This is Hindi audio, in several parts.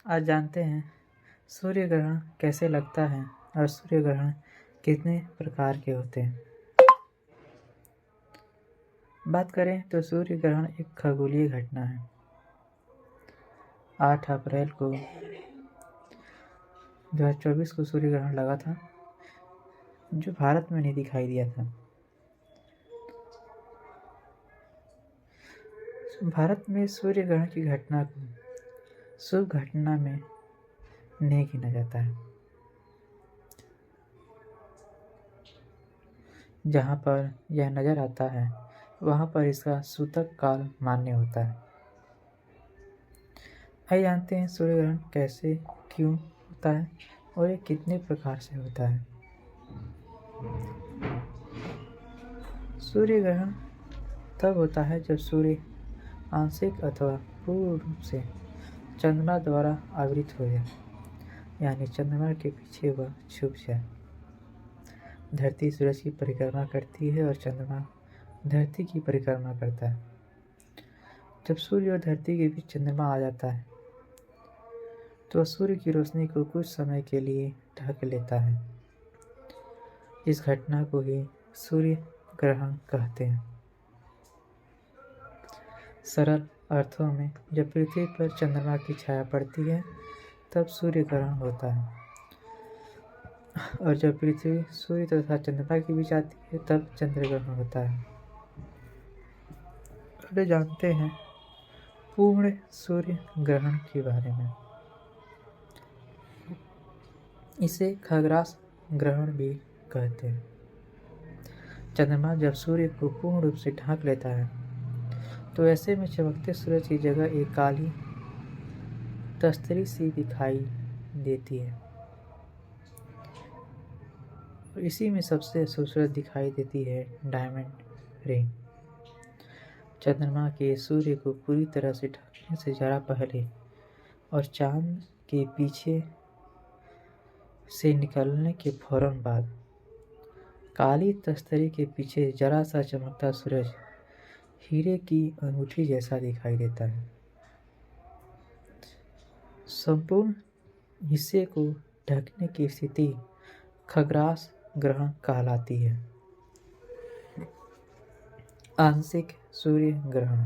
आज जानते हैं सूर्य ग्रहण कैसे लगता है और सूर्य ग्रहण कितने प्रकार के होते हैं। बात करें तो सूर्य ग्रहण एक खगोलीय घटना है। 8 अप्रैल को 2024 को सूर्य ग्रहण लगा था, जो भारत में नहीं दिखाई दिया था। भारत में सूर्य ग्रहण की घटना को शुभ घटना में नहीं गिना जाता है। जहाँ पर यह नजर आता है वहाँ पर इसका सूतक काल मान्य होता है। आइए जानते हैं सूर्य ग्रहण कैसे, क्यों होता है और ये कितने प्रकार से होता है। सूर्य ग्रहण तब होता है जब सूर्य आंशिक अथवा पूर्ण रूप से चंद्रमा द्वारा आवृत हो जाए, यानी चंद्रमा के पीछे वह छुप जाए। धरती सूरज की परिक्रमा करती है और चंद्रमा धरती की परिक्रमा करता है। जब सूर्य और धरती के बीच चंद्रमा आ जाता है तो सूर्य की रोशनी को कुछ समय के लिए ढक लेता है। इस घटना को ही सूर्य ग्रहण कहते हैं। सरल अर्थों में जब पृथ्वी पर चंद्रमा की छाया पड़ती है तब सूर्य ग्रहण होता है, और जब पृथ्वी सूर्य तथा चंद्रमा के बीच आती है तब चंद्र ग्रहण होता है। अब जानते हैं पूर्ण सूर्य ग्रहण के बारे में। इसे खग्रास ग्रहण भी कहते हैं। चंद्रमा जब सूर्य को पूर्ण रूप से ढक लेता है तो ऐसे में चमकते सूरज की जगह एक काली तस्तरी सी दिखाई देती है, और इसी में सबसे खूबसूरत दिखाई देती है डायमंड रिंग। चंद्रमा के सूर्य को पूरी तरह से ढकने से जरा पहले और चांद के पीछे से निकलने के फौरन बाद काली तस्तरी के पीछे जरा सा चमकता सूरज हीरे की अंगूठी जैसा दिखाई देता है। संपूर्ण हिस्से को ढकने की स्थिति खग्रास ग्रहण कहलाती है। आंशिक सूर्य ग्रहण,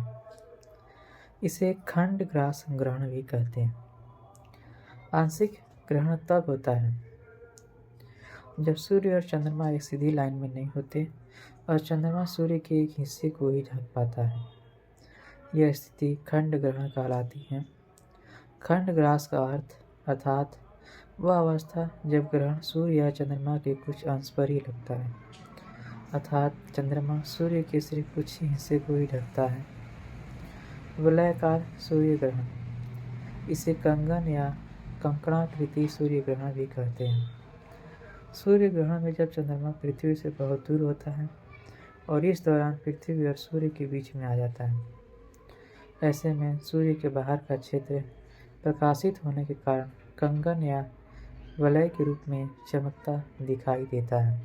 इसे खंडग्रास ग्रहण भी कहते हैं। आंशिक ग्रहण तब होता है जब सूर्य और चंद्रमा एक सीधी लाइन में नहीं होते और चंद्रमा सूर्य के एक हिस्से को ही ढक पाता है। यह स्थिति खंड ग्रहण कहलाती है। खंडग्रास का अर्थ अर्थात वह अवस्था जब ग्रहण सूर्य या चंद्रमा के कुछ अंश पर ही लगता है, अर्थात चंद्रमा सूर्य के सिर्फ कुछ ही हिस्से को ही ढकता है। वलयाकार सूर्य ग्रहण, इसे कंगन या कंकणाकृति सूर्य ग्रहण भी कहते हैं। सूर्य ग्रहण में जब चंद्रमा पृथ्वी से बहुत दूर होता है और इस दौरान पृथ्वी और सूर्य के बीच में आ जाता है। ऐसे में सूर्य के बाहर का क्षेत्र प्रकाशित होने के कारण कंगन या वलय के रूप में चमकता दिखाई देता है।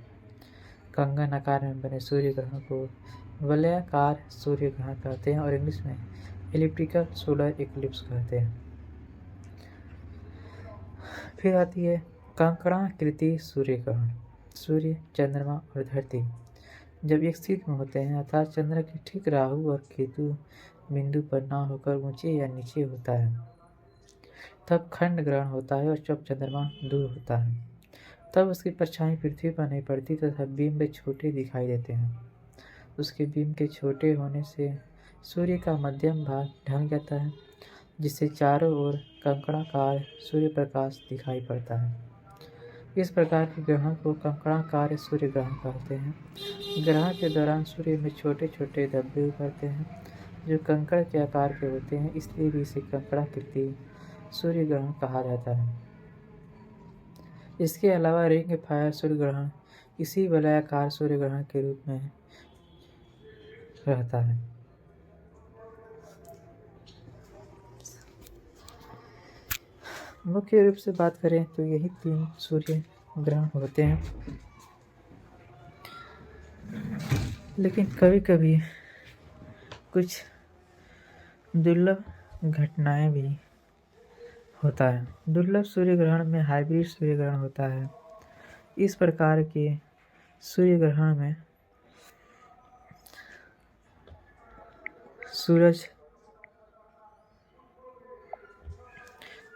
कंगन आकार में बने सूर्य ग्रहण को वलयाकार सूर्य ग्रहण कहते हैं और इंग्लिश में एलिप्टिकल सोलर इक्लिप्स कहते हैं। फिर आती है कंकणाकृति सूर्य ग्रहण। सूर्य, चंद्रमा और धरती जब एक स्थिति में होते हैं, अर्थात चंद्र के ठीक राहु और केतु बिंदु पर ना होकर ऊंचे या नीचे होता है, तब खंड ग्रहण होता है। और जब चंद्रमा दूर होता है तब उसकी परछाई पृथ्वी पर नहीं पड़ती तथा बिंब छोटे दिखाई देते हैं। उसके बिंब के छोटे होने से सूर्य का मध्यम भाग ढक जाता है, जिससे चारों ओर कंकणाकार सूर्य प्रकाश दिखाई पड़ता है। इस प्रकार के ग्रहण को कंकणाकार सूर्य ग्रहण कहते हैं। ग्रहण के दौरान सूर्य में छोटे छोटे धब्बे उभरते हैं जो कंकड़ के आकार के होते हैं, इसलिए भी इसे कंकणाकृति सूर्य ग्रहण कहा जाता है। इसके अलावा रिंग फायर सूर्य ग्रहण इसी वलयाकार सूर्य ग्रहण के रूप में रहता है। मुख्य रूप से बात करें तो यही 3 सूर्य ग्रहण होते हैं, लेकिन कभी कभी कुछ दुर्लभ घटनाएं भी होता है। दुर्लभ सूर्य ग्रहण में हाइब्रिड सूर्य ग्रहण होता है। इस प्रकार के सूर्य ग्रहण में सूरज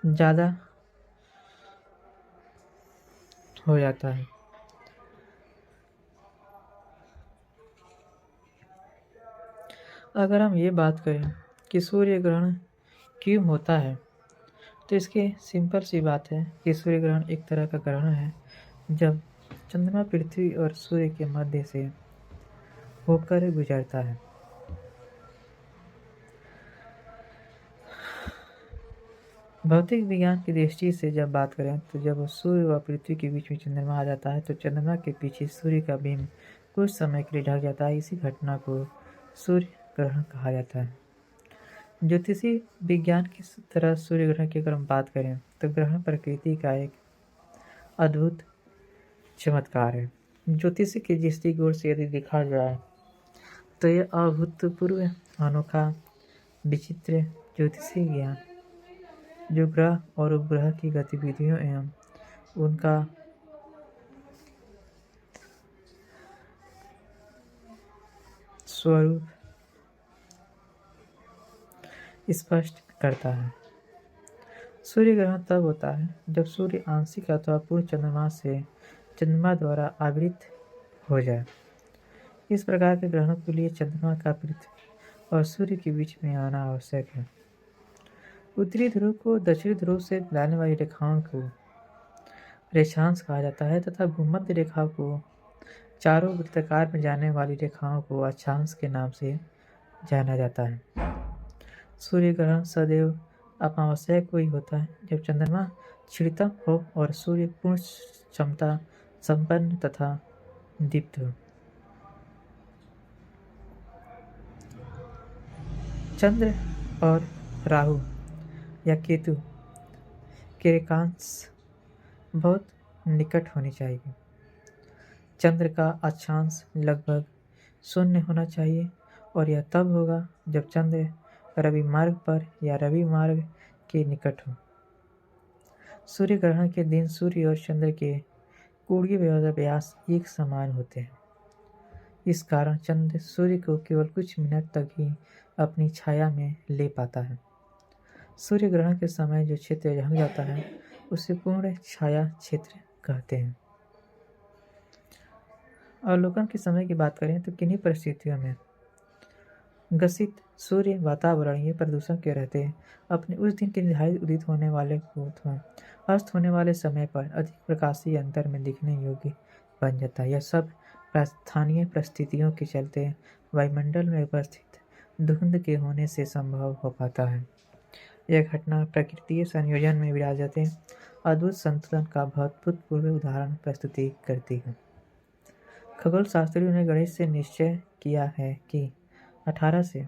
ज़्यादा हो जाता है। अगर हम ये बात करें कि सूर्य ग्रहण क्यों होता है, तो इसकी सिंपल सी बात है कि सूर्य ग्रहण एक तरह का ग्रहण है जब चंद्रमा पृथ्वी और सूर्य के मध्य से होकर गुजरता है। भौतिक विज्ञान की दृष्टि से जब बात करें तो जब सूर्य व पृथ्वी के बीच में चंद्रमा आ जाता है तो चंद्रमा के पीछे सूर्य का बिंब कुछ समय के लिए ढक जाता है। इसी घटना को सूर्य ग्रहण कहा जाता है। ज्योतिषी विज्ञान की तरह सूर्य ग्रहण की अगर हम बात करें तो ग्रहण प्रकृति का एक अद्भुत चमत्कार है। ज्योतिषी के दृष्टिकोण से यदि देखा जाए तो यह अभूतपूर्व, अनोखा, विचित्र ज्योतिषीय ज्ञान जो ग्रह और उपग्रह की गतिविधियों एवं उनका स्वरूप स्पष्ट करता है। सूर्य ग्रहण तब होता है जब सूर्य आंशिक अथवा पूर्ण चंद्रमा द्वारा आवृत हो जाए। इस प्रकार के ग्रहणों के लिए चंद्रमा का पृथ्वी और सूर्य के बीच में आना आवश्यक है। उत्तरी ध्रुव को दक्षिणी ध्रुव से मिलाने वाली रेखाओं को रेखांश कहा जाता है तथा भूमध्य रेखा को चारों वृत्ताकार में जाने वाली रेखाओं को अक्षांश के नाम से जाना जाता है। सूर्य ग्रहण सदैव अमावस्या को ही होता है जब चंद्रमा क्षीणतम हो और सूर्य पूर्ण क्षमता संपन्न तथा दीप्त हो। चंद्र और राहु या केतु के रेखांश बहुत निकट होनी चाहिए। चंद्र का अक्षांश लगभग 0 होना चाहिए और यह तब होगा जब चंद्र रवि मार्ग पर या रवि मार्ग के निकट हो। सूर्य ग्रहण के दिन सूर्य और चंद्र के कोणीय व्यास एक समान होते हैं। इस कारण चंद्र सूर्य को केवल कुछ मिनट तक ही अपनी छाया में ले पाता है। सूर्य ग्रहण के समय जो क्षेत्र ढक जाता है उसे पूर्ण छाया क्षेत्र कहते हैं। अवलोकन के समय की बात करें तो किन्हीं परिस्थितियों में ग्रसित सूर्य वातावरणीय प्रदूषण के रहते अपने उस दिन के निर्धारित उदित होने वाले को अथवा अस्त होने वाले समय पर अधिक प्रकाशीय अंतर में दिखने योग्य बन जाता है। यह सब स्थानीय परिस्थितियों के चलते वायुमंडल में उपस्थित धुंध के होने से संभव हो पाता है। यह घटना प्रकृतीय संयोजन में विराजते अद्भुत संतुलन का भूतपूर्व उदाहरण प्रस्तुति करती है। खगोल शास्त्रियों ने गणित से निश्चय किया है कि 18 से